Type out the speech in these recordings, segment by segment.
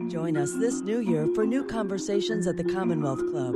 Join us this new year for new conversations at the Commonwealth Club.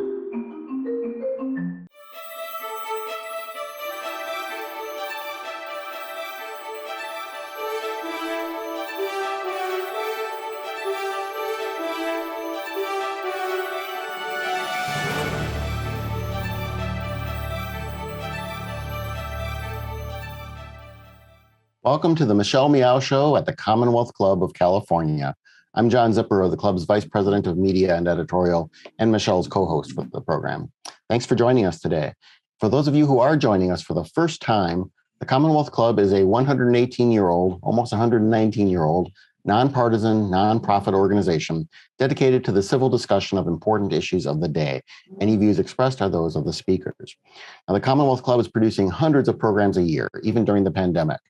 Welcome to the Michelle Meow Show at the Commonwealth Club of California. I'm John Zipper, the club's Vice President of Media and Editorial, and Michelle's co-host for the program. Thanks for joining us today. For those of you who are joining us for the first time, the Commonwealth Club is a 118-year-old, almost 119-year-old, nonpartisan, nonprofit organization dedicated to the civil discussion of important issues of the day. Any views expressed are those of the speakers. Now, the Commonwealth Club is producing hundreds of programs a year, even during the pandemic.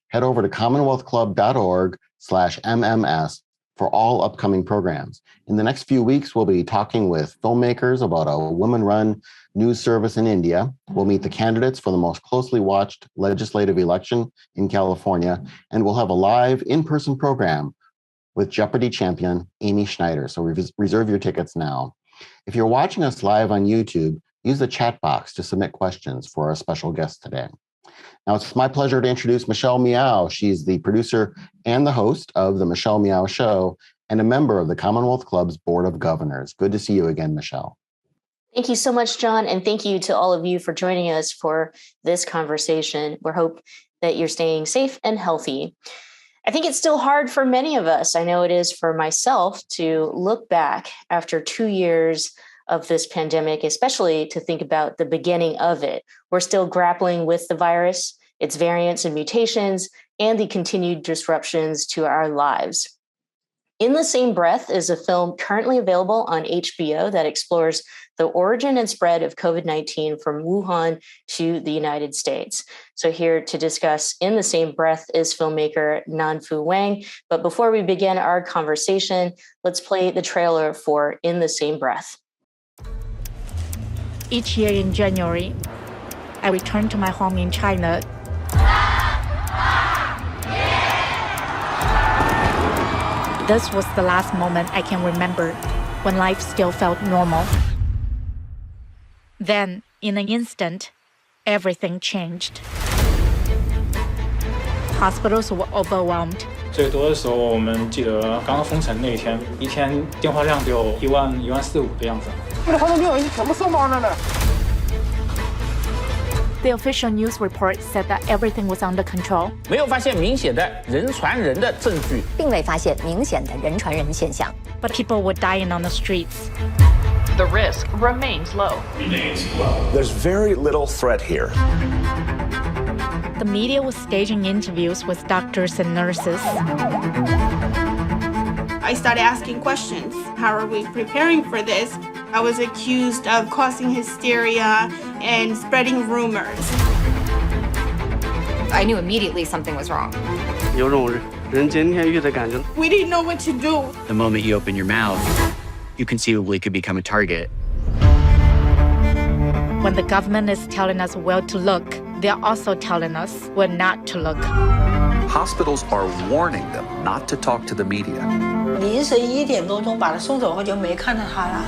Head over to commonwealthclub.org/MMS for all upcoming programs. In the next few weeks, we'll be talking with filmmakers about a women-run news service in India. We'll meet the candidates for the most closely watched legislative election in California, and we'll have a live in-person program with Jeopardy champion Amy Schneider. So reserve your tickets now. If you're watching us live on YouTube, use the chat box to submit questions for our special guest today. Now, it's my pleasure to introduce Michelle Meow. She's the producer and the host of The Michelle Meow Show and a member of the Commonwealth Club's Board of Governors. Good to see you again, Michelle. Thank you so much, John, and thank you to all of you for joining us for this conversation. We hope that you're staying safe and healthy. I think it's still hard for many of us, I know it is for myself, to look back after 2 years of this pandemic, especially to think about the beginning of it. We're still grappling with the virus, its variants and mutations, and the continued disruptions to our lives. In the Same Breath is a film currently available on HBO that explores the origin and spread of COVID-19 from Wuhan to the United States. So here to discuss In the Same Breath is filmmaker Nanfu Wang. But before we begin our conversation, let's play the trailer for In the Same Breath. Each year in January, I return to my home in China. This was the last moment I can remember when life still felt normal. Then, in an instant, everything changed. Hospitals were overwhelmed. 最多的时候，我们记得刚刚封城那一天，一天电话量就有1万、1.4万的样子。The official news report said that everything was under control. 没有发现明显的人传人的证据，并未发现明显的人传人现象。But people were dying on the streets. The risk remains low. There's very little threat here. The media was staging interviews with doctors and nurses. I started asking questions. How are we preparing for this? I was accused of causing hysteria and spreading rumors. I knew immediately something was wrong. 有种人间天狱的感觉。 We didn't know what to do. The moment you open your mouth, you conceivably could become a target. When the government is telling us where to look, they're also telling us where not to look. Hospitals are warning them not to talk to the media. 凌晨1点多钟把他送走后就没看到他了。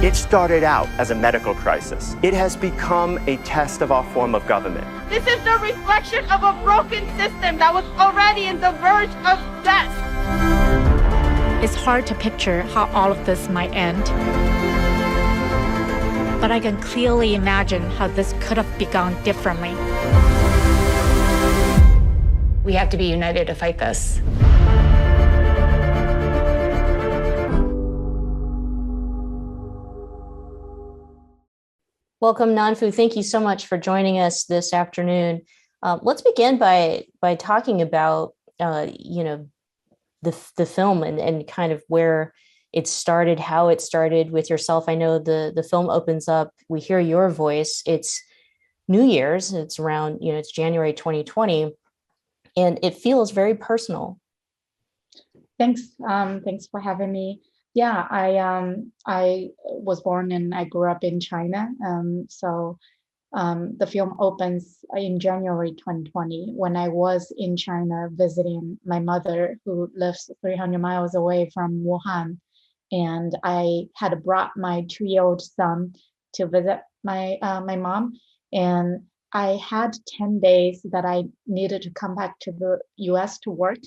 It started out as a medical crisis. It has become a test of our form of government. This is the reflection of a broken system that was already on the verge of death. It's hard to picture how all of this might end. But I can clearly imagine how this could have begun differently. We have to be united to fight this. Welcome, Nanfu. Thank you so much for joining us this afternoon. Let's begin by talking about the film and kind of where it started, how it started with yourself. I know the film opens up, we hear your voice. It's New Year's. It's around, it's January 2020, and it feels very personal. Thanks. Thanks for having me. Yeah, I was born and I grew up in China. So The film opens in January 2020 when I was in China visiting my mother, who lives 300 miles away from Wuhan. And I had brought my 2-year-old son to visit my mom. And I had 10 days that I needed to come back to the US to work.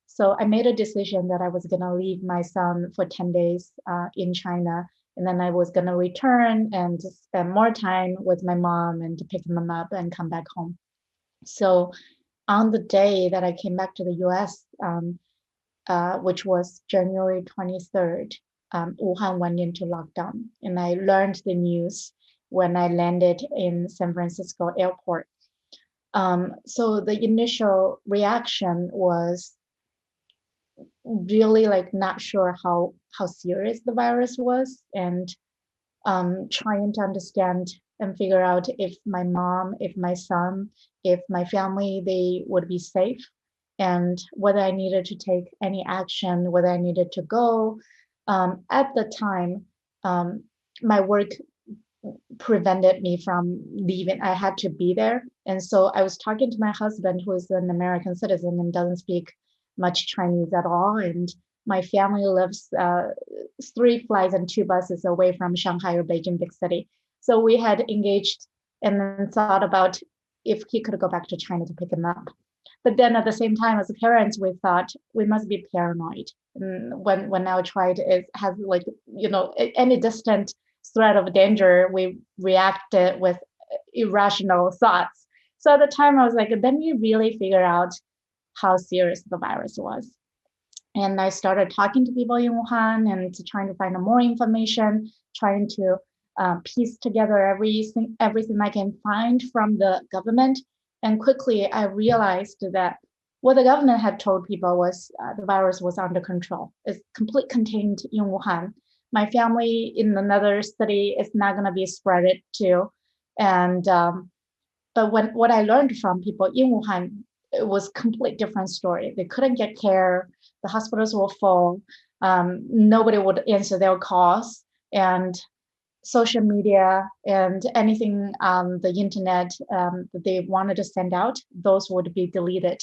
So I made a decision that I was going to leave my son for 10 days in China. And then I was going to return and spend more time with my mom and to pick them up and come back home. So on the day that I came back to the US, which was January 23rd, Wuhan went into lockdown. And I learned the news when I landed in San Francisco airport. So the initial reaction was really like not sure how serious the virus was, and trying to understand and figure out if my mom, if my son, if my family, they would be safe, and whether I needed to take any action, whether I needed to go. At the time, my work prevented me from leaving. I had to be there. And so I was talking to my husband, who is an American citizen and doesn't speak much Chinese at all. And my family lives 3 flights and 2 buses away from Shanghai or Beijing, big city. So we had engaged and then thought about if he could go back to China to pick him up. But then at the same time, as parents, we thought we must be paranoid. And when our child has like, any distant threat of danger, we reacted with irrational thoughts. So at the time I was like, then we really figure out how serious the virus was. And I started talking to people in Wuhan and trying to find more information, trying to piece together everything I can find from the government. And quickly I realized that what the government had told people was the virus was under control. It's completely contained in Wuhan. My family in another city is not going to be spread it to. And but what I learned from people in Wuhan, it was a complete different story. They couldn't get care. The hospitals were full. Nobody would answer their calls. And social media and anything on the internet that they wanted to send out, those would be deleted.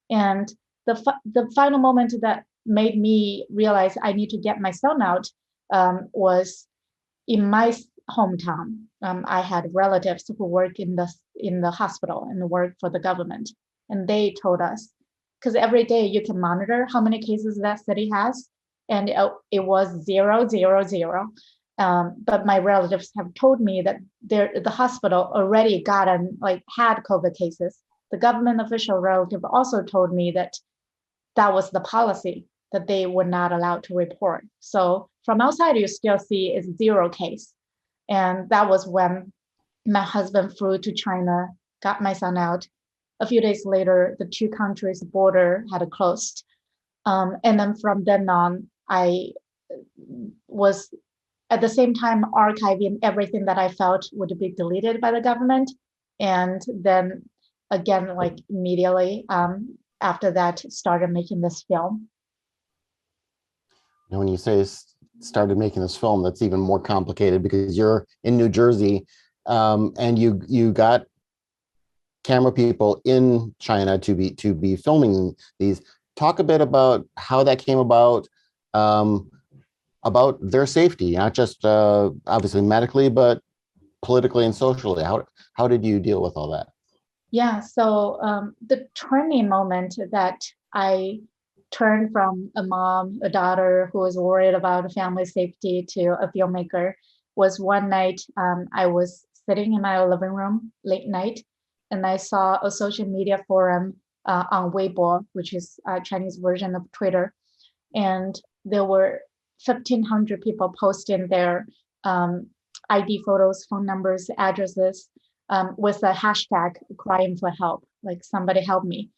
And the final moment that made me realize I need to get my son out was in my hometown. I had relatives who work in the hospital and work for the government. And they told us, because every day you can monitor how many cases that city has. And it was 0, 0, 0. But my relatives have told me that the hospital already had COVID cases. The government official relative also told me that was the policy, that they were not allowed to report. So from outside, you still see it's 0 case. And that was when my husband flew to China, got my son out. A few days later, the 2 countries' border had closed. And then from then on, I was at the same time archiving everything that I felt would be deleted by the government. And then again, like immediately after that, started making this film. When you say started making this film, that's even more complicated because you're in New Jersey and you got camera people in China to be filming these. Talk a bit about how that came about their safety, not just obviously medically, but politically and socially. How did you deal with all that? Yeah, so the turning moment that I turned from a mom, a daughter who was worried about family safety to a filmmaker was one night I was sitting in my living room late night, and I saw a social media forum on Weibo, which is a Chinese version of Twitter. And there were 1,500 people posting their ID photos, phone numbers, addresses with a hashtag crying for help, like somebody help me.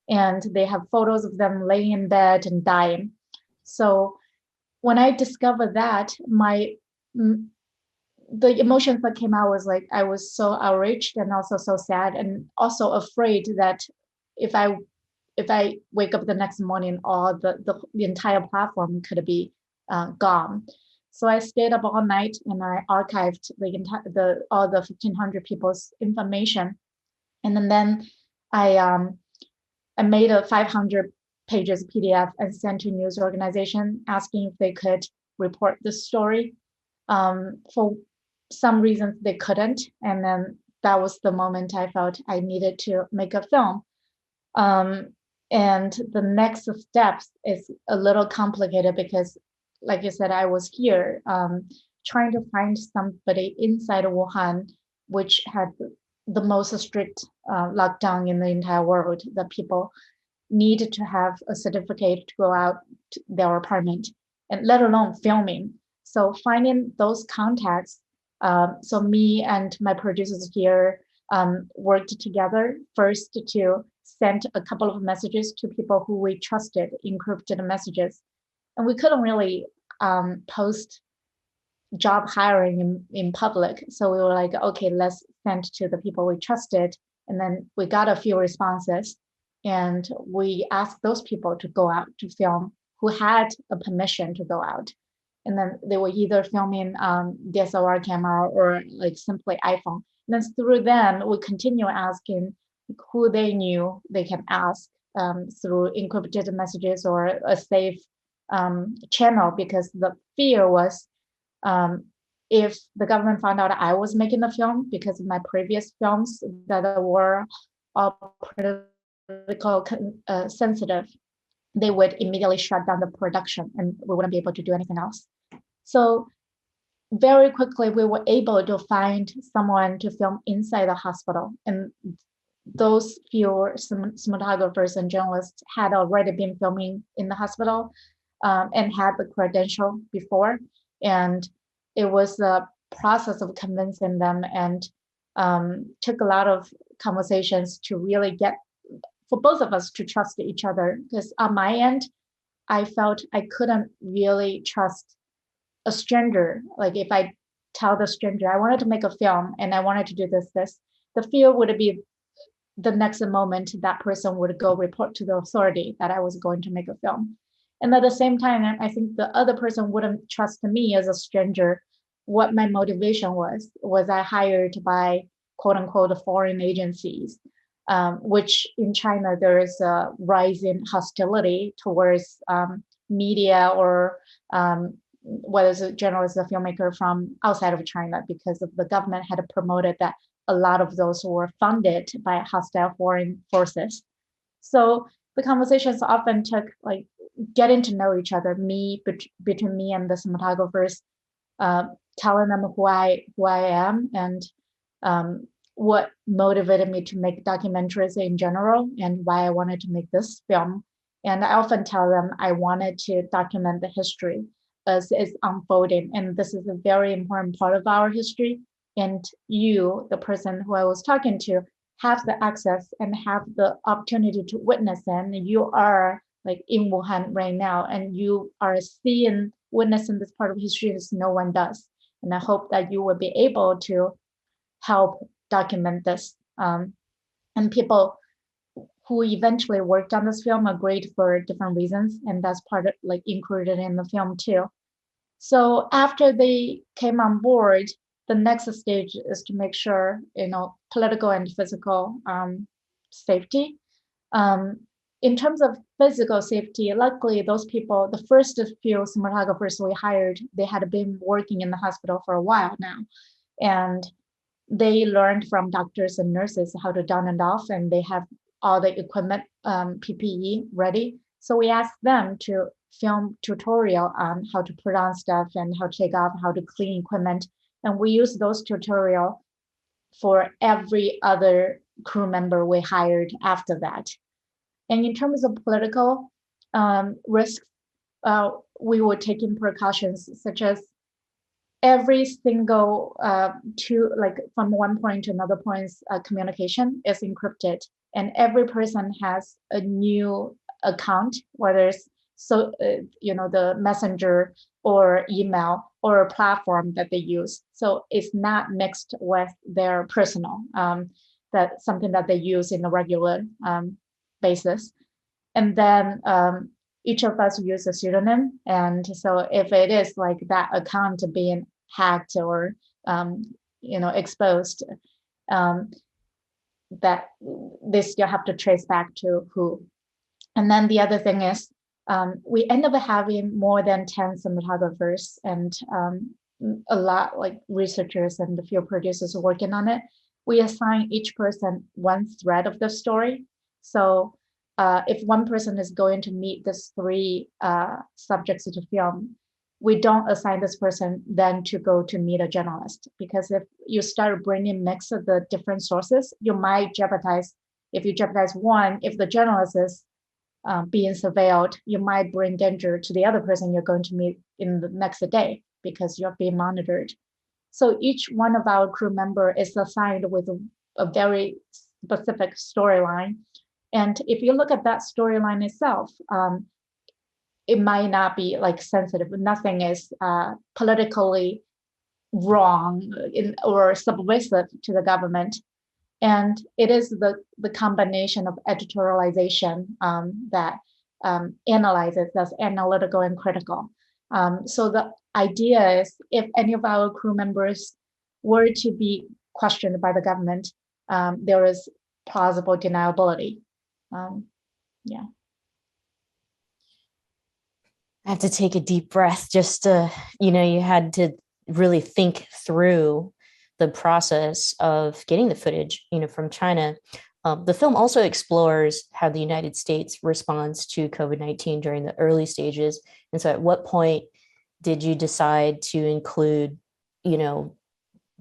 And they have photos of them laying in bed and dying. So when I discovered that, the emotions that came out was like, I was so outraged and also so sad and also afraid that if I wake up the next morning, all the entire platform could be gone. So I stayed up all night and I archived all the 1,500 people's information. And then I made a 500 pages PDF and sent to news organization asking if they could report the story. For some reasons they couldn't. And then that was the moment I felt I needed to make a film. And the next steps is a little complicated because, like you said, I was here trying to find somebody inside Wuhan, which had the most strict lockdown in the entire world, that people needed to have a certificate to go out to their apartment, and let alone filming. So finding those contacts, so me and my producers here worked together first to send a couple of messages to people who we trusted, encrypted messages. And we couldn't really post job hiring in public. So we were like, okay, let's send to the people we trusted. And then we got a few responses. And we asked those people to go out to film who had a permission to go out. And then they were either filming DSLR camera or like simply iPhone. And then through them, we continue asking who they knew they can ask through encrypted messages or a safe channel, because the fear was if the government found out I was making the film because of my previous films that were all political sensitive, they would immediately shut down the production and we wouldn't be able to do anything else. So very quickly, we were able to find someone to film inside the hospital. And those few cinematographers and journalists had already been filming in the hospital and had the credential before. And it was a process of convincing them, and took a lot of conversations to really get, for both of us to trust each other. Because on my end, I felt I couldn't really trust a stranger. Like if I tell the stranger I wanted to make a film and I wanted to do this, the fear would be the next moment that person would go report to the authority that I was going to make a film. And at the same time, I think the other person wouldn't trust me as a stranger what my motivation was. Was I hired by quote unquote foreign agencies, which in China there is a rising hostility towards media or whether it's a journalist or filmmaker from outside of China, because of the government had promoted that a lot of those were funded by hostile foreign forces. So the conversations often took like getting to know each other, between me and the cinematographers, telling them who I am and what motivated me to make documentaries in general and why I wanted to make this film. And I often tell them I wanted to document the history as it's unfolding. And this is a very important part of our history. And you, the person who I was talking to, have the access and have the opportunity to witness it. And you are like in Wuhan right now, and you are witnessing this part of history as no one does. And I hope that you will be able to help document this. And people who eventually worked on this film agreed for different reasons, and that's part of like included in the film too. So after they came on board, the next stage is to make sure, political and physical safety. In terms of physical safety, luckily those people, the first few cinematographers we hired, they had been working in the hospital for a while now. And they learned from doctors and nurses how to don and off, and they have all the equipment, PPE ready. So we asked them to film tutorial on how to put on stuff and how to take off, how to clean equipment. And we use those tutorial for every other crew member we hired after that. And in terms of political risks, we were taking precautions such as every single from one point to another point's communication is encrypted, and every person has a new account, whether it's the messenger or email or a platform that they use. So it's not mixed with their personal, that's something that they use in a regular basis. And then each of us use a pseudonym. And so if it is like that account being hacked or, exposed, that they still have to trace back to who. And then the other thing is, we end up having more than 10 cinematographers and a lot like researchers and the field producers working on it. We assign each person one thread of the story. So if one person is going to meet these three subjects to film, we don't assign this person then to go to meet a journalist, because if you start bringing mix of the different sources, you might jeopardize, if you jeopardize one, if the journalist is being surveilled, you might bring danger to the other person you're going to meet in the next day because you're being monitored. So each one of our crew member is assigned with a very specific storyline. And if you look at that storyline itself, it might not be like sensitive. Nothing is politically wrong or subversive to the government. And it is the combination of editorialization that analyzes, that's analytical and critical. So the idea is, if any of our crew members were to be questioned by the government, there is plausible deniability. Yeah. I have to take a deep breath just to, you had to really think through the process of getting the footage, from China. The film also explores how the United States responds to COVID-19 during the early stages. And so at what point did you decide to include,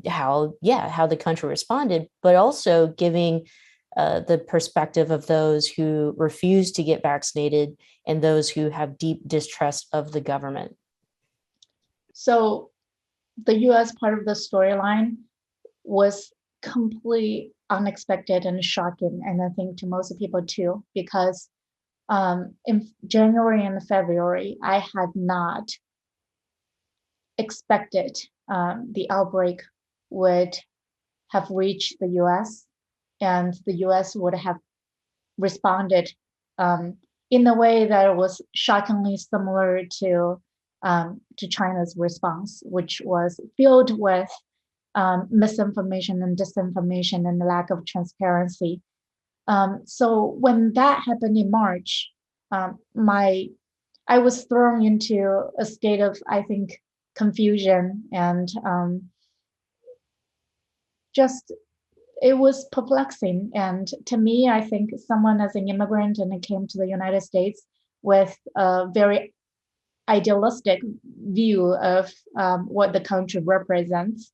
how the country responded, but also giving the perspective of those who refuse to get vaccinated and those who have deep distrust of the government? So the US part of the storyline was completely unexpected and shocking, and I think to most people too, because in January and February, I had not expected the outbreak would have reached the US, and the US would have responded in a way that was shockingly similar to China's response, which was filled with misinformation and disinformation and the lack of transparency. So when that happened in March, I was thrown into a state of, I think, confusion and just, it was perplexing. And to me, I think someone as an immigrant and it came to the United States with a very idealistic view of what the country represents,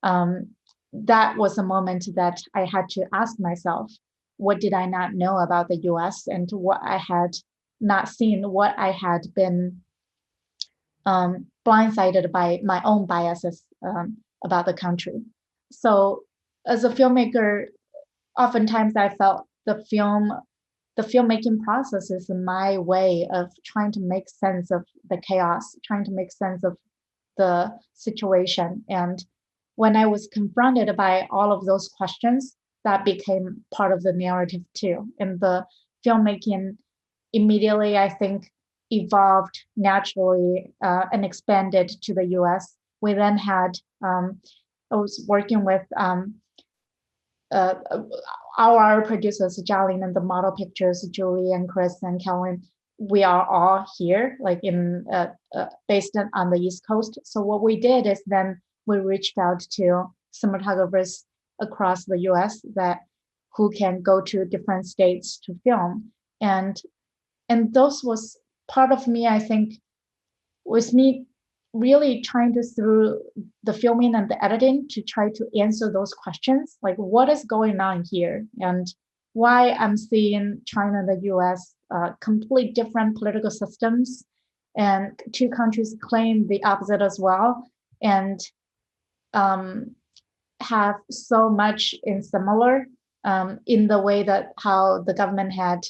that was a moment that I had to ask myself, what did I not know about the US and what I had not seen, what I had been blindsided by my own biases about the country. So as a filmmaker, oftentimes I felt the filmmaking process is my way of trying to make sense of the chaos, trying to make sense of the situation. And when I was confronted by all of those questions, that became part of the narrative too. And the filmmaking immediately, I think, evolved naturally and expanded to the US. We then had, I was working with our producers, Jialin, and the model pictures, Julie and Chris and Kelvin. We are all here, like based on the East Coast. So what we did is then we reached out to cinematographers across the US who can go to different states to film. And those was part of me, I think, was me really trying to, through the filming and the editing, to try to answer those questions, like what is going on here and why I'm seeing China and the US complete different political systems, and two countries claim the opposite as well, and have so much in similar in the way that how the government had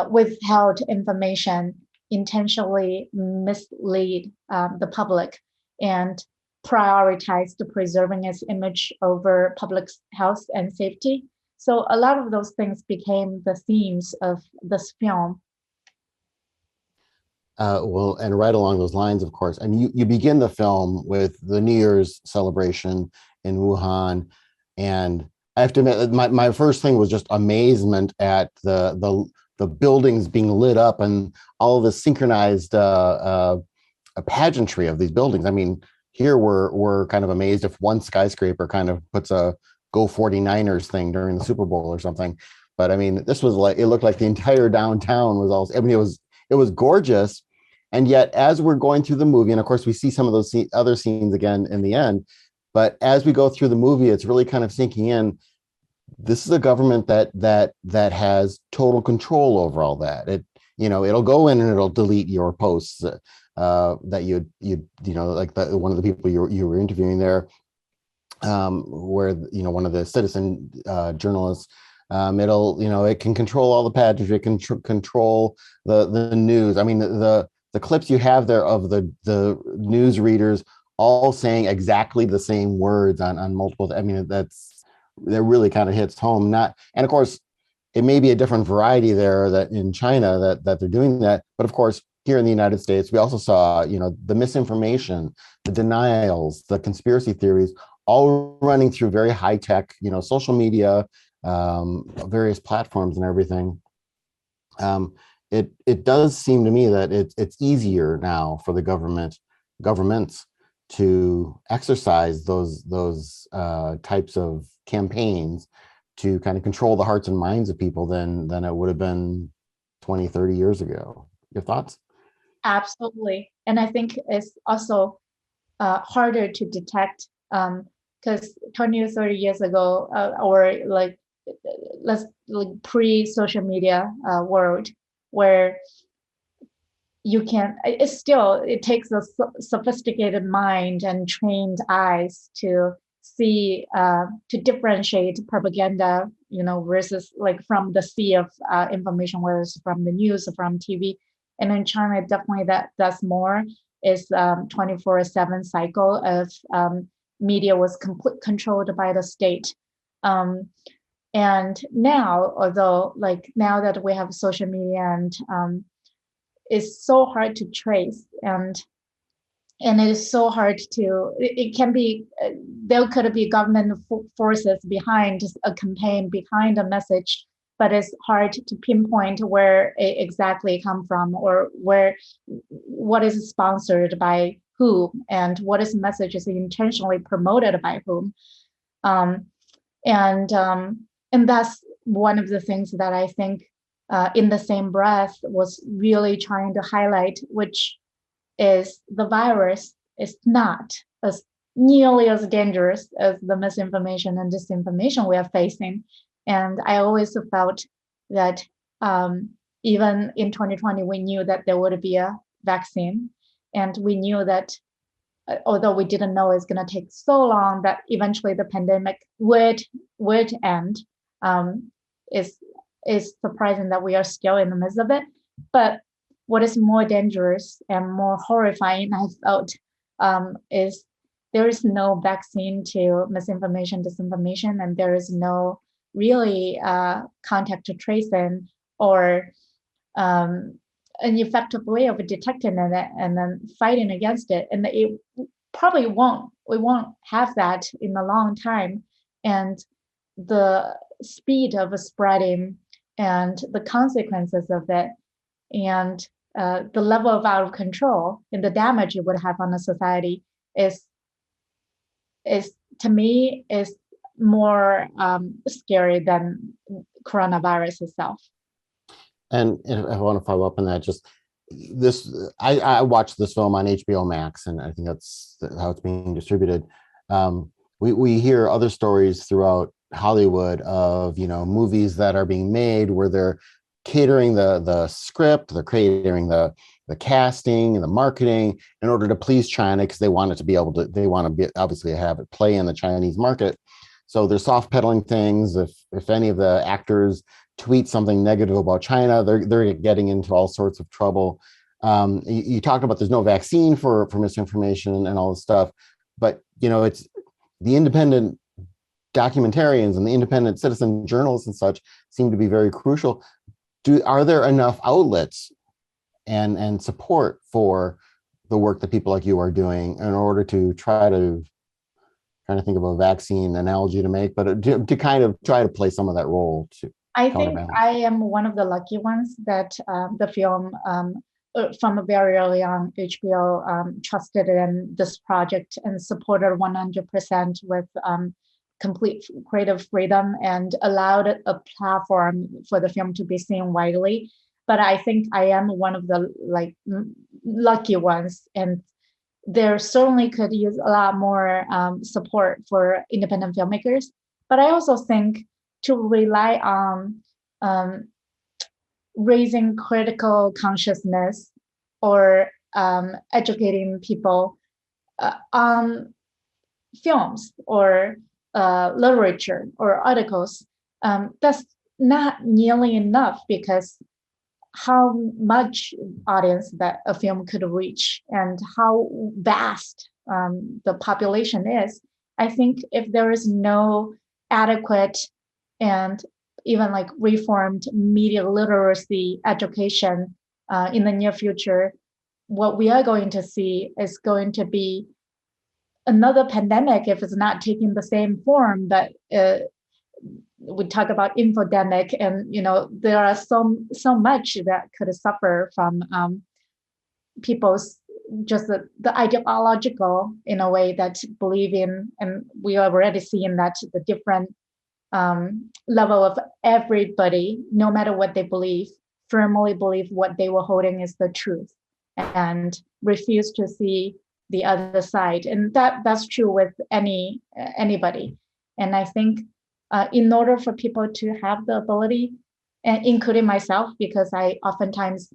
withheld information, intentionally mislead the public, and prioritized preserving its image over public health and safety. So a lot of those things became the themes of this film. Well, and right along those lines, of course, I mean, you begin the film with the New Year's celebration in Wuhan, and I have to admit, my first thing was just amazement at the buildings being lit up and all of the synchronized pageantry of these buildings. I mean, here we're kind of amazed if one skyscraper kind of puts a Go 49ers thing during the Super Bowl or something. But I mean, this was like, it looked like the entire downtown was all, I mean, it was gorgeous. And yet, as we're going through the movie, and of course, we see some of those other scenes again in the end, but as we go through the movie, it's really kind of sinking in. This is a government that has total control over all that. It'll go in and it'll delete your posts that you like one of the people you were interviewing there, where one of the citizen journalists. It can control all the pageantry. It can control the news. I mean, the clips you have there of the news readers all saying exactly the same words on multiple. I mean, that really kind of hits home. And of course, it may be a different variety there that in China that they're doing that. But of course, here in the United States, we also saw, the misinformation, the denials, the conspiracy theories, all running through very high tech, social media, various platforms and everything. It does seem to me that it's easier now for the governments to exercise those types of campaigns to kind of control the hearts and minds of people than it would have been 20, 30 years ago. Your thoughts? Absolutely. And I think it's also harder to detect because 20 or 30 years ago, or pre-social media world, where you can, it takes a sophisticated mind and trained eyes to see, to differentiate propaganda, versus like from the sea of information, whether it's from the news or from TV. And in China, definitely that's more, is 24/7 cycle of media was controlled by the state. And now, although now that we have social media and it's so hard to trace and it is so hard to, it can be, there could be government forces behind a campaign, behind a message, but it's hard to pinpoint where it exactly come from or what is sponsored by who and what is messages intentionally promoted by whom. And that's one of the things that I think in the same breath was really trying to highlight, which is the virus is not as nearly as dangerous as the misinformation and disinformation we are facing. And I always felt that even in 2020, we knew that there would be a vaccine. And we knew that, although we didn't know it's going to take so long, that eventually the pandemic would end. Is surprising that we are still in the midst of it. But what is more dangerous and more horrifying, I felt, is there is no vaccine to misinformation, disinformation, and there is no really contact tracing or an effective way of detecting it and then fighting against it. And it probably we won't have that in a long time. And the speed of spreading and the consequences of it and the level of out of control and the damage it would have on a society is to me is more scary than coronavirus itself. And I want to follow up on that. Just this, I watched this film on HBO Max, and I think that's how it's being distributed. We hear other stories throughout Hollywood of movies that are being made where they're catering the script, they're catering the casting and the marketing in order to please China, because they want to obviously have it play in the Chinese market. So they're soft pedaling things. If any of the actors tweet something negative about China, they're getting into all sorts of trouble. You talked about there's no vaccine for misinformation and all this stuff, but it's the independent documentarians and the independent citizen journalists and such seem to be very crucial. Are there enough outlets and support for the work that people like you are doing in order to trying to think of a vaccine analogy to make, but to kind of try to play some of that role to I think I am one of the lucky ones that the film from a very early on, HBO trusted in this project and supported 100% with complete creative freedom and allowed a platform for the film to be seen widely. But I think I am one of the lucky ones, and there certainly could use a lot more support for independent filmmakers. But I also think to rely on raising critical consciousness or educating people on films or literature or articles, that's not nearly enough, because how much audience that a film could reach and how vast the population is. I think if there is no adequate and even reformed media literacy education in the near future, what we are going to see is going to be another pandemic if it's not taking the same form. But we talk about infodemic, and there are so much that could suffer from people's just the ideological, in a way, that believe in, and we are already seeing that the different level of everybody, no matter what they believe, firmly believe what they were holding is the truth and refuse to see the other side. And that's true with anybody. And I think in order for people to have the ability, including myself, because I oftentimes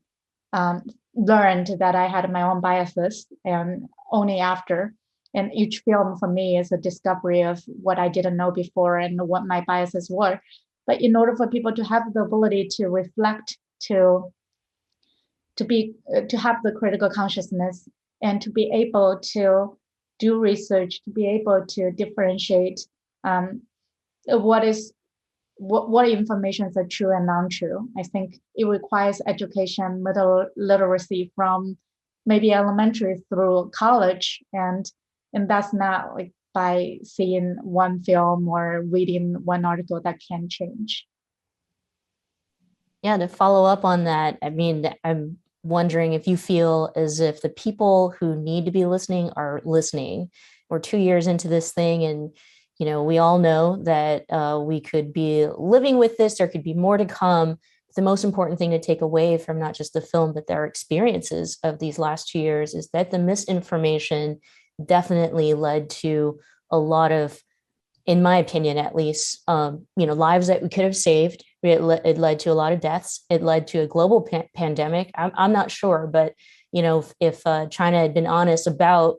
learned that I had my own biases, and only after. And each film for me is a discovery of what I didn't know before and what my biases were. But in order for people to have the ability to reflect, to have the critical consciousness, and to be able to do research, to be able to differentiate what information is true and non-true, I think it requires education, middle literacy from maybe elementary through college, and that's not by seeing one film or reading one article that can change. Yeah, to follow up on that, I mean, I'm wondering if you feel as if the people who need to be listening are listening. We're 2 years into this thing, and we all know that we could be living with this. There could be more to come. The most important thing to take away from not just the film, but their experiences of these last 2 years, is that the misinformation definitely led to a lot of, in my opinion at least, lives that we could have saved. It led to a lot of deaths. It led to a global pandemic. I'm not sure, but if China had been honest about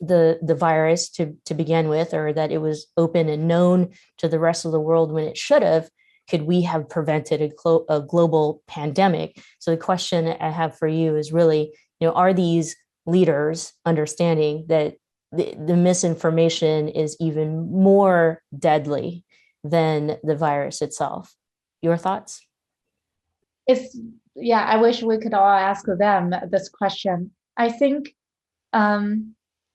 the virus to begin with, or that it was open and known to the rest of the world when it should have, could we have prevented a global pandemic? So the question I have for you is really, are these leaders understanding that the misinformation is even more deadly than the virus itself? Your thoughts? I wish we could all ask them this question. I think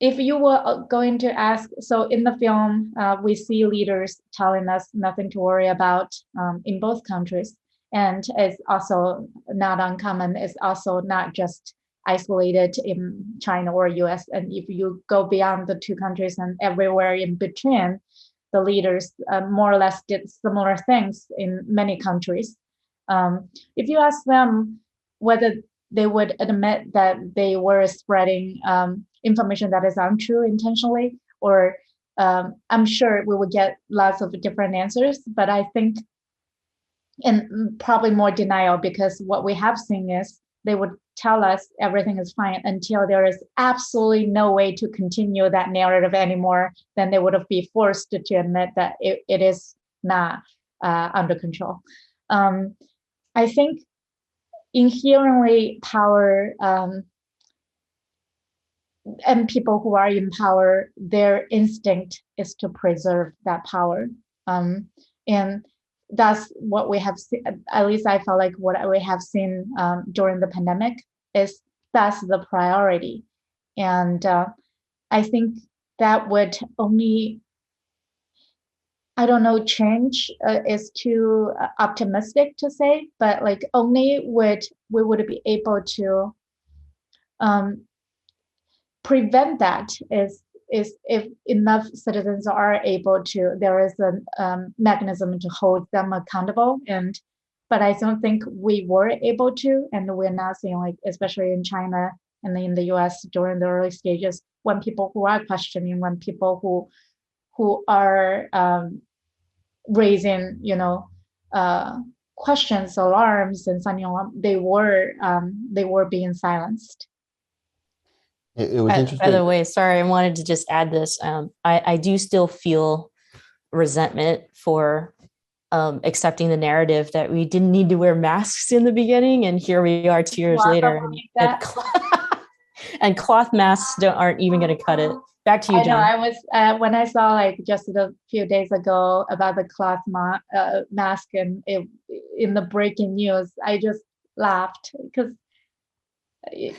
if you were going to ask, so in the film, we see leaders telling us nothing to worry about in both countries. And it's also not uncommon. It's also not just isolated in China or US. And if you go beyond the two countries and everywhere in between, the leaders more or less did similar things in many countries. If you ask them whether they would admit that they were spreading information that is untrue intentionally, or I'm sure we would get lots of different answers, but I think, and probably more denial, because what we have seen is they would tell us everything is fine until there is absolutely no way to continue that narrative anymore. Then they would have been forced to admit that it is not under control. I think inherently power and people who are in power, their instinct is to preserve that power. And that's what we have seen, at least I felt like what we have seen during the pandemic is that's the priority. And I think that would only, I don't know, change is too optimistic to say, but like only we would be able to prevent that is if enough citizens are able to, there is a mechanism to hold them accountable. But I don't think we were able to, and we're now seeing, like, especially in China and in the US during the early stages, when people who are questioning, when people who are raising, questions, alarms, and sounding alarm, they were being silenced. It was interesting. By the way, sorry, I wanted to just add this. I do still feel resentment for accepting the narrative that we didn't need to wear masks in the beginning, and here we are 2 years later, and cloth masks aren't even going to cut it. Back to you, John. I was when I saw, like, just a few days ago about the cloth mask and in the breaking news, I just laughed because. Yeah.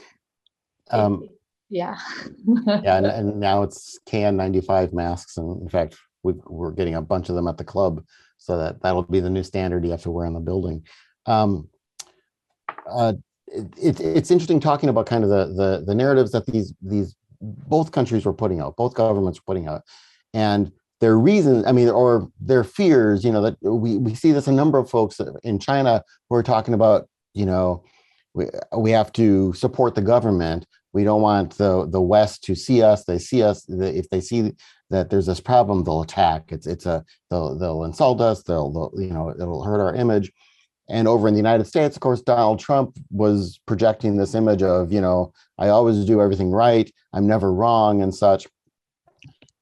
Yeah, and now it's KN95 masks, and in fact, we're getting a bunch of them at the club, so that'll be the new standard you have to wear in the building. It's interesting talking about kind of the narratives that these both countries were putting out, both governments were putting out, and their reasons, or their fears. That we see this, a number of folks in China who are talking about, we have to support the government. We don't want the West to see us. They see us. If they see that there's this problem, they'll attack. They'll insult us. It'll hurt our image. And over in the United States, of course, Donald Trump was projecting this image of, I always do everything right. I'm never wrong and such.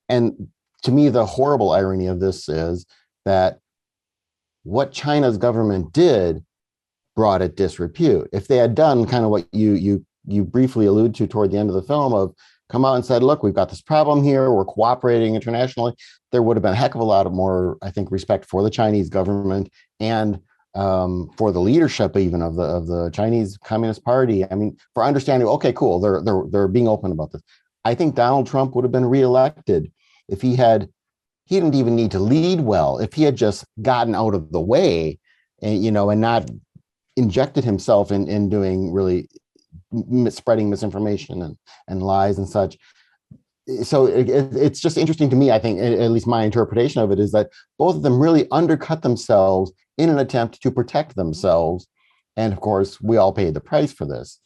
And to me, the horrible irony of this is that what China's government did brought it disrepute. If they had done kind of what you briefly allude to toward the end of the film, of come out and said, look, we've got this problem here, we're cooperating internationally, there would have been a heck of a lot more, I think, respect for the Chinese government and for the leadership even of the Chinese Communist Party. For understanding, okay, cool, they're being open about this. I think Donald Trump would have been reelected if he didn't even need to lead well, if he had just gotten out of the way and not injected himself in doing really spreading misinformation and lies and such. So it's just interesting to me, I think, at least my interpretation of it is that both of them really undercut themselves in an attempt to protect themselves. And of course, we all paid the price for this.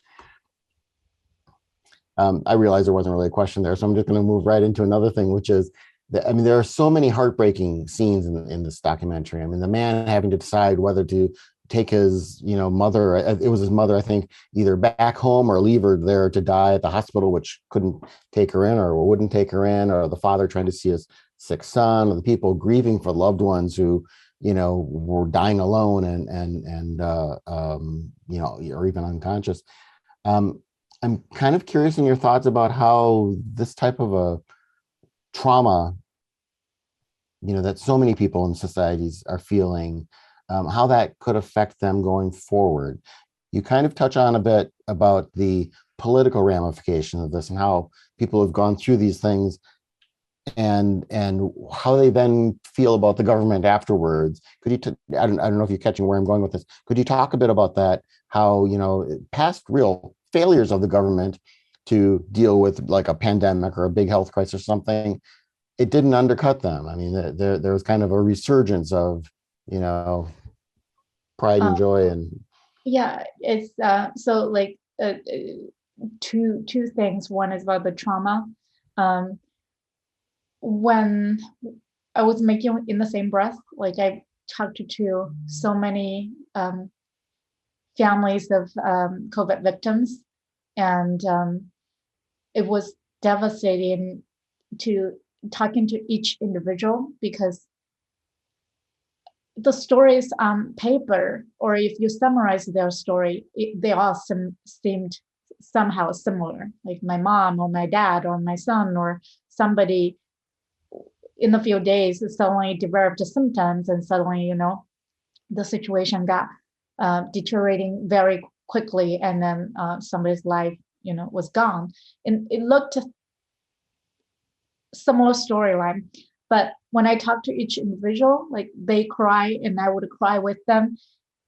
I realized there wasn't really a question there, so I'm just going to move right into another thing, which is that, there are so many heartbreaking scenes in this documentary. The man having to decide whether to take his, mother, it was his mother, I think, either back home or leave her there to die at the hospital, which couldn't take her in or wouldn't take her in, or the father trying to see his sick son, or the people grieving for loved ones who, were dying alone and or even unconscious. I'm kind of curious in your thoughts about how this type of a trauma, that so many people in societies are feeling, how that could affect them going forward. You kind of touch on a bit about the political ramifications of this and how people have gone through these things and how they then feel about the government afterwards. Could you, I don't know if you're catching where I'm going with this. Could you talk a bit about that? How, past real failures of the government to deal with like a pandemic or a big health crisis or something, it didn't undercut them. There was kind of a resurgence of, pride and joy. And yeah, it's so like two things. One is about the trauma. When I was making in the same breath, like I talked to so many families of COVID victims, and it was devastating to talking to each individual, because the stories on paper, or if you summarize their story, they all seemed somehow similar, like my mom or my dad or my son or somebody in a few days suddenly developed symptoms, and suddenly, the situation got deteriorating very quickly, and then somebody's life, was gone. And it looked similar storyline. But when I talk to each individual, like they cry and I would cry with them,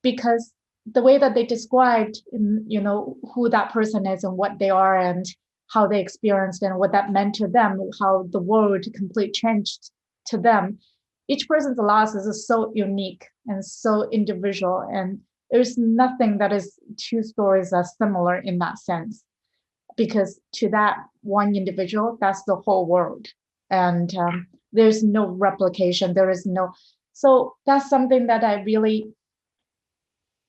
because the way that they described, who that person is and what they are and how they experienced and what that meant to them, how the world completely changed to them. Each person's loss is so unique and so individual, and there's nothing that is two stories are similar in that sense, because to that one individual, that's the whole world, and there's no replication. There is no. So that's something that I really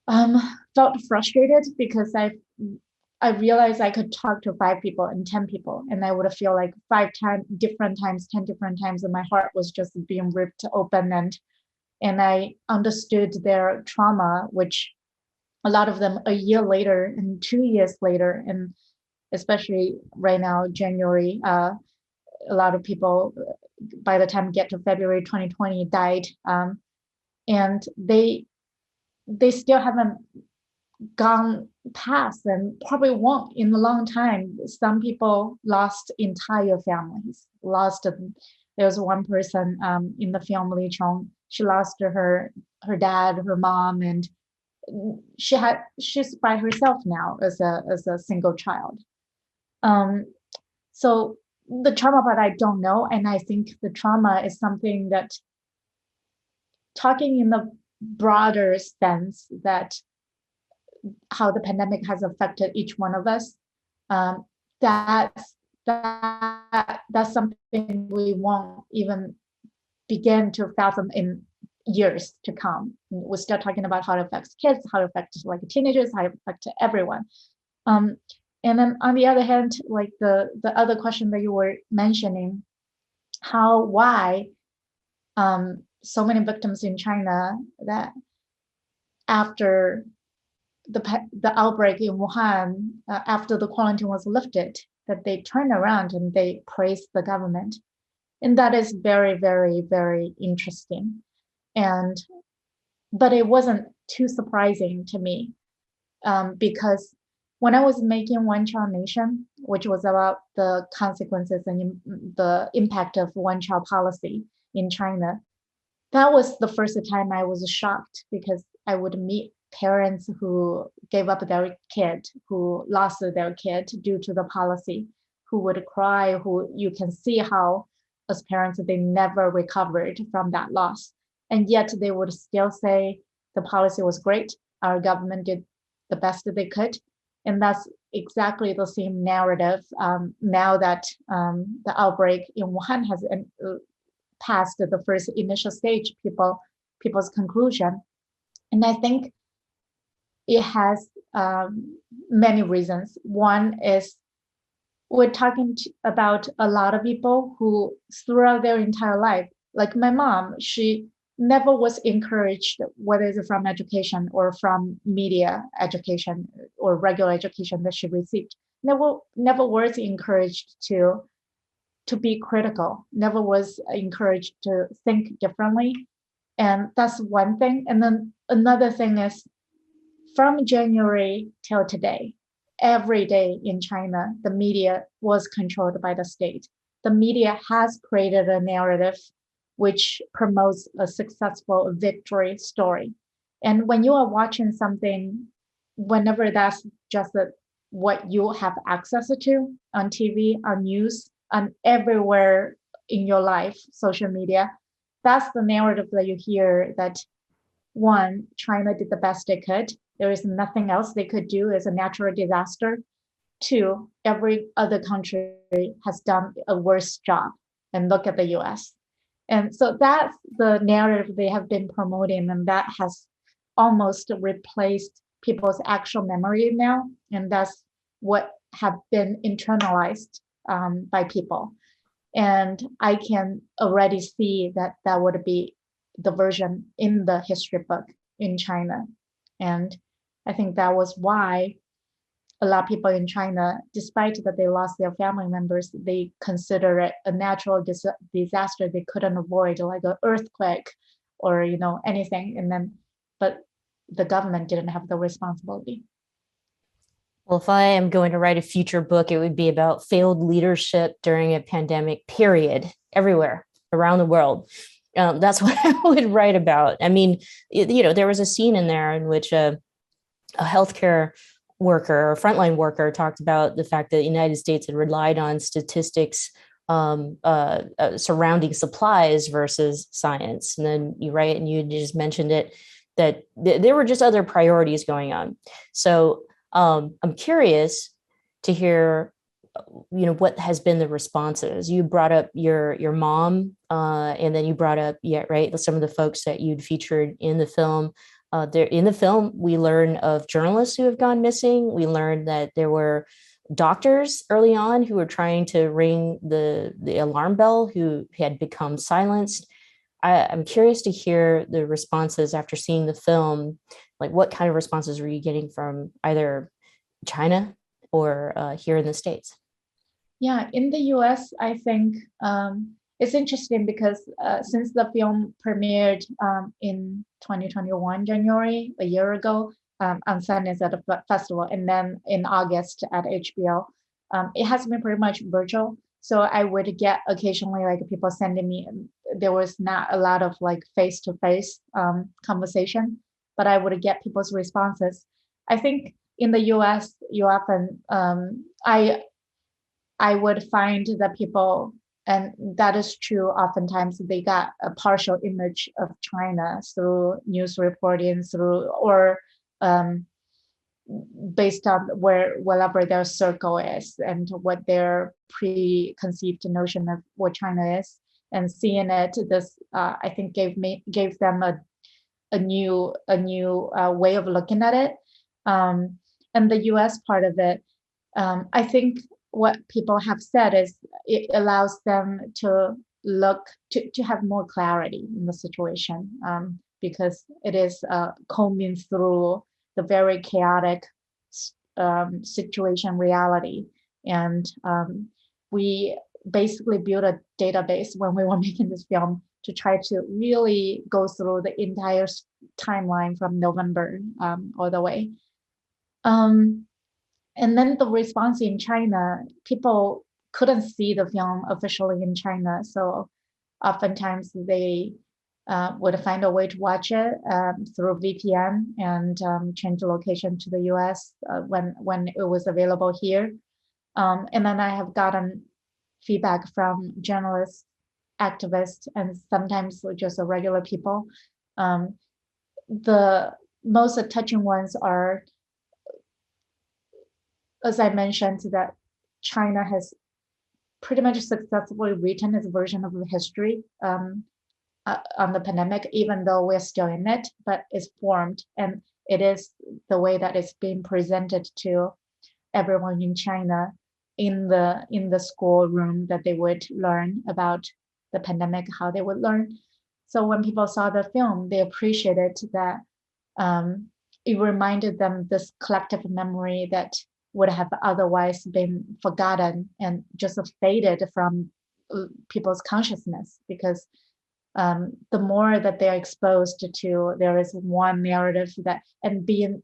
felt frustrated, because I realized I could talk to 5 people and 10 people, and I would feel like 10 different times, and my heart was just being ripped open, and I understood their trauma, which a lot of them a year later and 2 years later, and especially right now, January, a lot of people by the time get to February 2020 died, and they still haven't gone past, and probably won't in a long time. Some people lost entire families. There was one person in the film, Li Chong. She lost her dad, her mom, and she's by herself now as a single child. So the trauma part I don't know, and I think the trauma is something that, talking in the broader sense, that how the pandemic has affected each one of us, that's something we won't even begin to fathom in years to come. We're still talking about how it affects kids, how it affects like teenagers, how it affects everyone. And then on the other hand, like the other question that you were mentioning, why so many victims in China, that after the outbreak in Wuhan, after the quarantine was lifted, that they turned around and they praised the government. And that is very, very, very interesting. But it wasn't too surprising to me, because when I was making One Child Nation, which was about the consequences and the impact of one child policy in China, that was the first time I was shocked, because I would meet parents who gave up their kid, who lost their kid due to the policy, who would cry, who you can see how as parents, they never recovered from that loss. And yet they would still say the policy was great. Our government did the best that they could. And that's exactly the same narrative now that the outbreak in Wuhan has passed the first initial stage, people's conclusion. And I think it has many reasons. One is we're talking about a lot of people who throughout their entire life, like my mom, she never was encouraged, whether it's from education or from media education or regular education that she received, never was encouraged to be critical, never was encouraged to think differently. And that's one thing. And then another thing is, from January till today, every day in China, the media was controlled by the state. The media has created a narrative which promotes a successful victory story. And when you are watching something, whenever that's just what you have access to on TV, on news, on everywhere in your life, social media, that's the narrative that you hear, that one, China did the best they could. There is nothing else they could do as a natural disaster. Two, every other country has done a worse job. And look at the US. And so that's the narrative they have been promoting, and that has almost replaced people's actual memory now. And that's what have been internalized by people. And I can already see that that would be the version in the history book in China. And I think that was why a lot of people in China, despite that they lost their family members, they consider it a natural disaster they couldn't avoid, like an earthquake or anything. But the government didn't have the responsibility. Well, if I am going to write a future book, it would be about failed leadership during a pandemic, period, everywhere around the world. That's what I would write about. I mean, there was a scene in there in which a healthcare worker or frontline worker talked about the fact that the United States had relied on statistics surrounding supplies versus science. And then you write, and you just mentioned it, that there were just other priorities going on. So I'm curious to hear, what has been the responses. You brought up your mom, and then you brought up, some of the folks that you'd featured in the film. In the film, we learn of journalists who have gone missing. We learned that there were doctors early on who were trying to ring the alarm bell who had become silenced. I'm curious to hear the responses after seeing the film. Like, what kind of responses were you getting from either China or here in the States? Yeah, in the US, I think it's interesting because since the film premiered in 2021, January, a year ago, on Sundance at a festival, and then in August at HBO, it has been pretty much virtual. So I would get occasionally like people sending me, there was not a lot of like face-to-face conversation, but I would get people's responses. I think in the US, you often, I would find that people, and that is true, oftentimes they got a partial image of China through news reporting, or based on wherever their circle is and what their preconceived notion of what China is, and seeing it, this I think gave them a new way of looking at it. And the US part of it, I think what people have said is it allows them to have more clarity in the situation, because it is combing through the very chaotic situation reality. And we basically built a database when we were making this film to try to really go through the entire timeline from November all the way. And then the response in China, people couldn't see the film officially in China. So oftentimes they would find a way to watch it through VPN and change the location to the US when it was available here. And then I have gotten feedback from journalists, activists, and sometimes just regular people. The most touching ones are, as I mentioned, that China has pretty much successfully written its version of the history on the pandemic, even though we're still in it, but it's formed, and it is the way that it's being presented to everyone in China in the schoolroom, that they would learn about the pandemic, how they would learn. So when people saw the film, they appreciated that it reminded them this collective memory that would have otherwise been forgotten and just faded from people's consciousness, because the more that they're exposed to, there is one narrative that, and being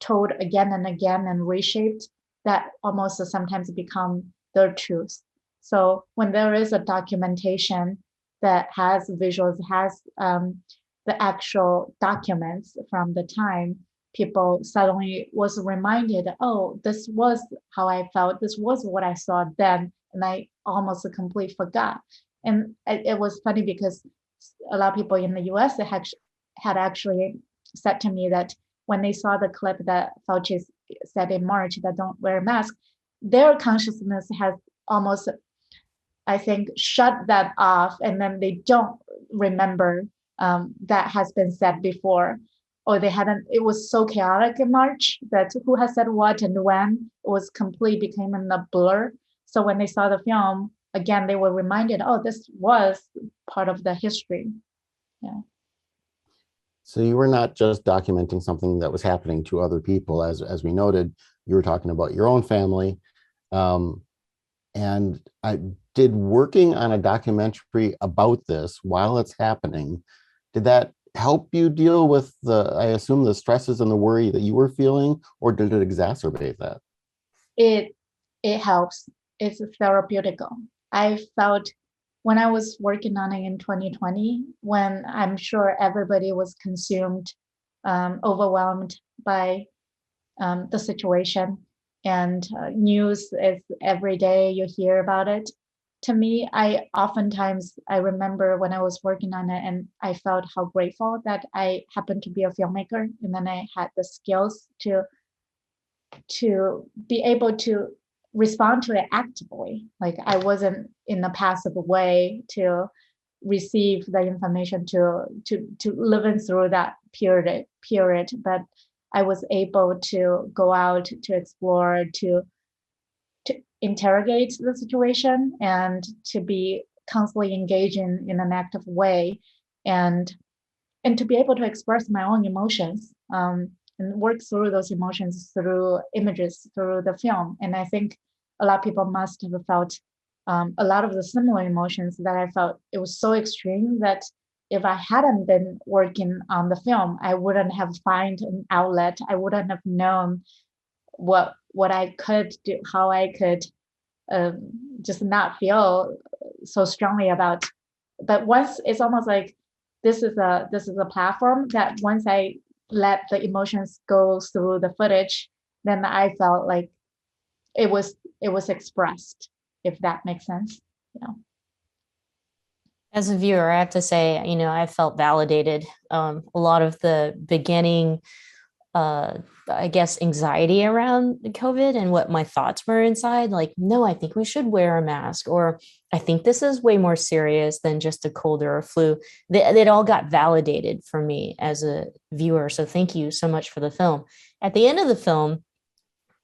told again and again and reshaped, that almost sometimes become their truth. So when there is a documentation that has visuals, has the actual documents from the time, people suddenly was reminded, oh, this was how I felt, this was what I saw then, and I almost completely forgot. And it was funny because a lot of people in the US had actually said to me that when they saw the clip that Fauci said in March that don't wear a mask, their consciousness has almost, I think, shut that off, and then they don't remember that has been said before. Or they hadn't, it was so chaotic in March that who has said what and when, it was completely became a blur. So when they saw the film, again, they were reminded, oh, this was part of the history. Yeah. So you were not just documenting something that was happening to other people, as we noted, You were talking about your own family. And I did working on a documentary about this while it's happening. Did that help you deal with I assume, the stresses and the worry that you were feeling, or did it exacerbate that? It helps. It's therapeutical. I felt when I was working on it in 2020, when I'm sure everybody was consumed, overwhelmed by the situation, and news is every day you hear about it. To me, I remember when I was working on it, and I felt how grateful that I happened to be a filmmaker, and then I had the skills to be able to respond to it actively. Like I wasn't in a passive way to receive the information, to living through that period, but I was able to go out to explore, to interrogate the situation, and to be constantly engaging in an active way, and to be able to express my own emotions, and work through those emotions through images, through the film. And I think a lot of people must have felt a lot of the similar emotions that I felt. It was so extreme that if I hadn't been working on the film, I wouldn't have found an outlet. I wouldn't have known what I could do, how I could just not feel so strongly about. But once, it's almost like this is a platform that once I let the emotions go through the footage, then I felt like it was expressed, if that makes sense. As a viewer, I have to say, I felt validated. A lot of the beginning, I guess, anxiety around COVID and what my thoughts were inside, like, no, I think we should wear a mask, or I think this is way more serious than just a cold or a flu. It all got validated for me as a viewer. So thank you so much for the film. At the end of the film,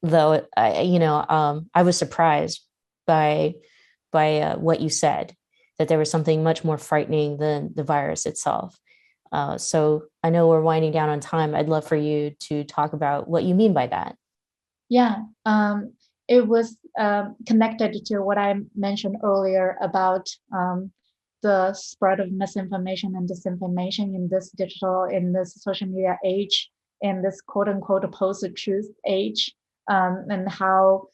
though, I was surprised by what you said, that there was something much more frightening than the virus itself. So I know we're winding down on time. I'd love for you to talk about what you mean by that. Yeah, it was connected to what I mentioned earlier about the spread of misinformation and disinformation in this social media age, in this quote unquote post-truth age, and how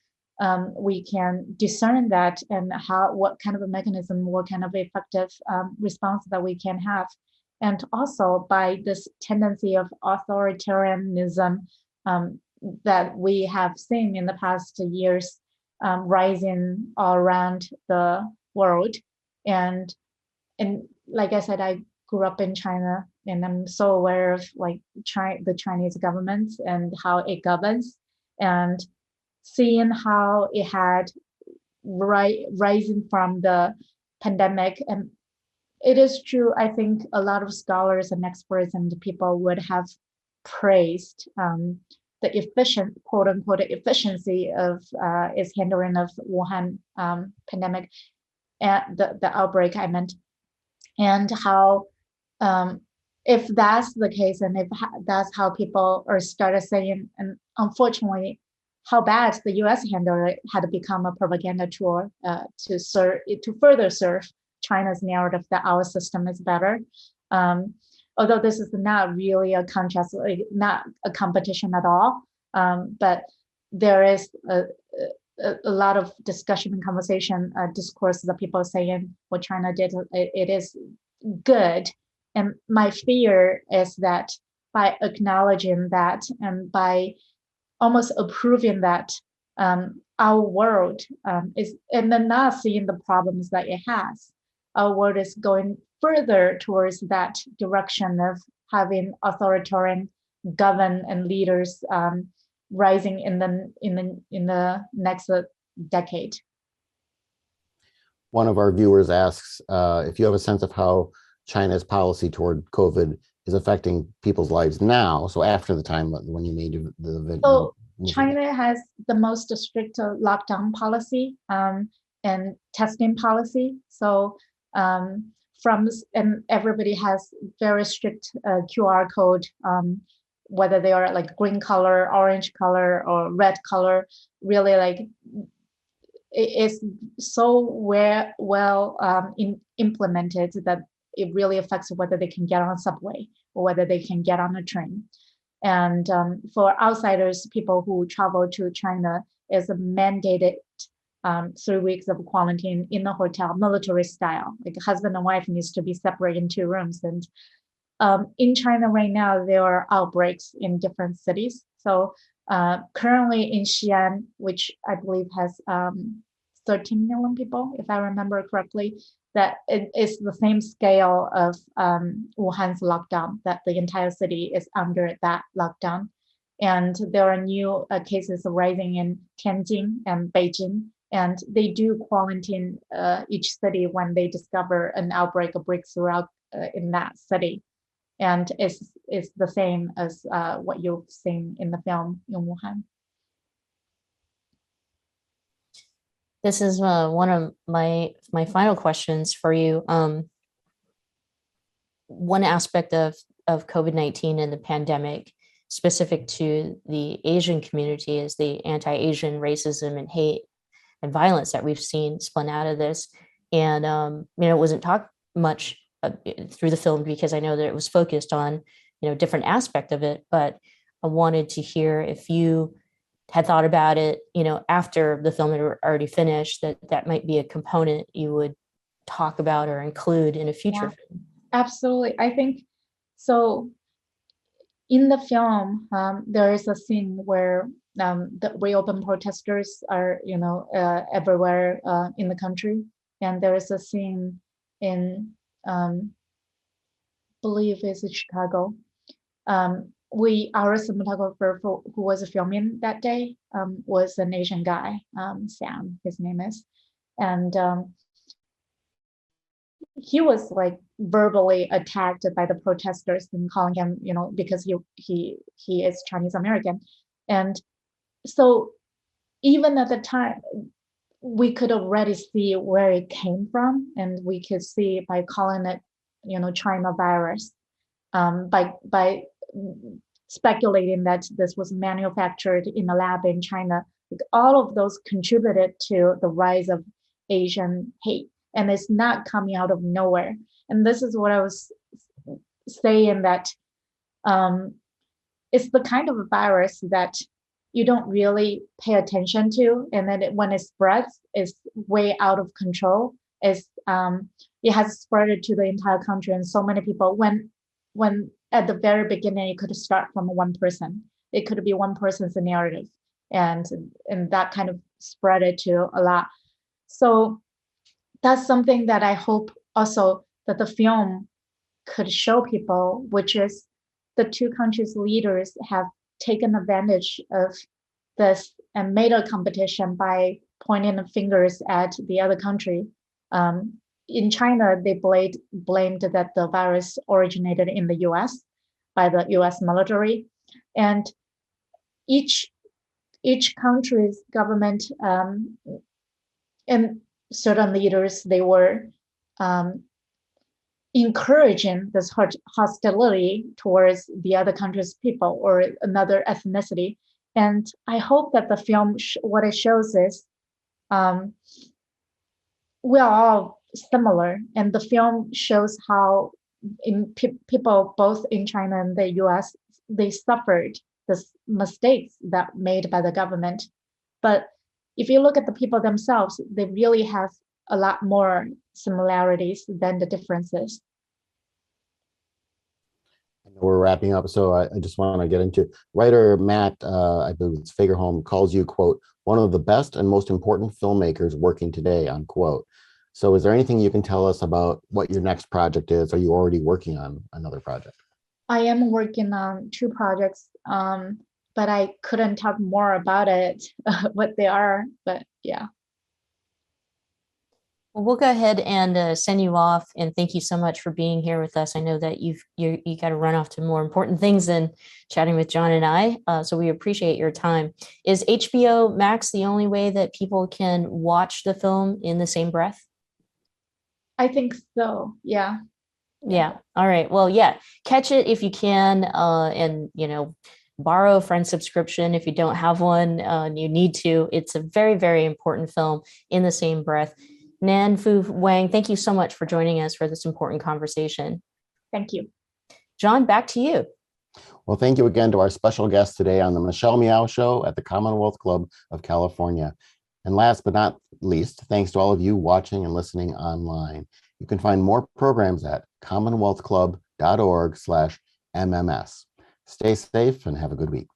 we can discern that, and what kind of a mechanism, what kind of effective response that we can have. And also by this tendency of authoritarianism that we have seen in the past years rising all around the world. And like I said, I grew up in China, and I'm so aware of the Chinese government and how it governs, and seeing how it had rising from the pandemic. And it is true, I think a lot of scholars and experts and people would have praised the efficient, quote unquote, efficiency of its handling of Wuhan pandemic, and the outbreak, I meant, and how if that's the case, and if that's how people are started saying, and unfortunately, how bad the U.S. handled it had become a propaganda tool to further serve China's narrative that our system is better. Although this is not really a contrast, not a competition at all, but there is a lot of discussion and conversation, discourse that people are saying what China did, it is good. And my fear is that by acknowledging that and by almost approving that, our world is, and then not seeing the problems that it has, our world is going further towards that direction of having authoritarian govern and leaders rising in the next decade. One of our viewers asks if you have a sense of how China's policy toward COVID is affecting people's lives now. So after the time when you made the video. So China has the most strict lockdown policy and testing policy. So and everybody has very strict QR code whether they are like green color, orange color, or red color, really like it is so implemented that it really affects whether they can get on a subway or whether they can get on a train. And for outsiders, people who travel to China, is a mandated 3 weeks of quarantine in a hotel, military style. Like husband and wife needs to be separated in 2 rooms. And in China right now, there are outbreaks in different cities. So currently in Xi'an, which I believe has 13 million people, if I remember correctly, that it is the same scale of Wuhan's lockdown, that the entire city is under that lockdown. And there are new cases rising in Tianjin and Beijing, and they do quarantine each city when they discover an outbreak or breakthrough out in that city. And it's the same as what you've seen in the film in Wuhan. This is one of my final questions for you. One aspect of COVID-19 and the pandemic specific to the Asian community is the anti-Asian racism and hate and violence that we've seen spun out of this. And it wasn't talked much through the film because I know that it was focused on different aspect of it, but I wanted to hear if you had thought about it, after the film had already finished, that might be a component you would talk about or include in a future film. Absolutely. I think so. In the film, there is a scene where the reopen protesters are, everywhere in the country. And there is a scene in, believe it's Chicago. Our cinematographer who was filming that day was an Asian guy, Sam, his name is. And he was like verbally attacked by the protesters and calling him, because he is Chinese American. And so even at the time, we could already see where it came from, and we could see by calling it, China virus, by speculating that this was manufactured in a lab in China. All of those contributed to the rise of Asian hate, and it's not coming out of nowhere. And this is what I was saying, that it's the kind of a virus that you don't really pay attention to, and then when it spreads, it's way out of control. It has spread to the entire country, and so many people. When at the very beginning, it could start from one person. It could be one person's narrative, and that kind of spread it to a lot. So that's something that I hope also that the film could show people, which is the two countries' leaders have taken advantage of this and made a competition by pointing the fingers at the other country. In China, they blamed that the virus originated in the US by the US military. And each country's government and certain leaders, they were encouraging this hostility towards the other country's people or another ethnicity. And I hope that the film, what it shows is we are all similar. And the film shows how people both in China and the US, they suffered the mistakes that made by the government. But if you look at the people themselves, they really have a lot more similarities than the differences. We're wrapping up, so I just want to get into writer Matt, I believe it's Fagerholm, calls you, quote, one of the best and most important filmmakers working today, unquote. So is there anything you can tell us about what your next project is? Are you already working on another project? I am working on 2 projects, but I couldn't talk more about it, what they are, but yeah. Well, we'll go ahead and send you off, and thank you so much for being here with us. I know that you got to run off to more important things than chatting with John and I, so we appreciate your time. Is HBO Max the only way that people can watch the film in the same breath? I think so, yeah. Yeah. All right. Well, yeah, catch it if you can, and borrow a friend's subscription if you don't have one. You need to. It's a very, very important film. In the same breath, Nan Fu Wang, thank you so much for joining us for this important conversation. Thank you. John, back to you. Well, thank you again to our special guest today on the Michelle Meow Show at the Commonwealth Club of California. And last but not least, thanks to all of you watching and listening online. You can find more programs at commonwealthclub.org/MMS. Stay safe and have a good week.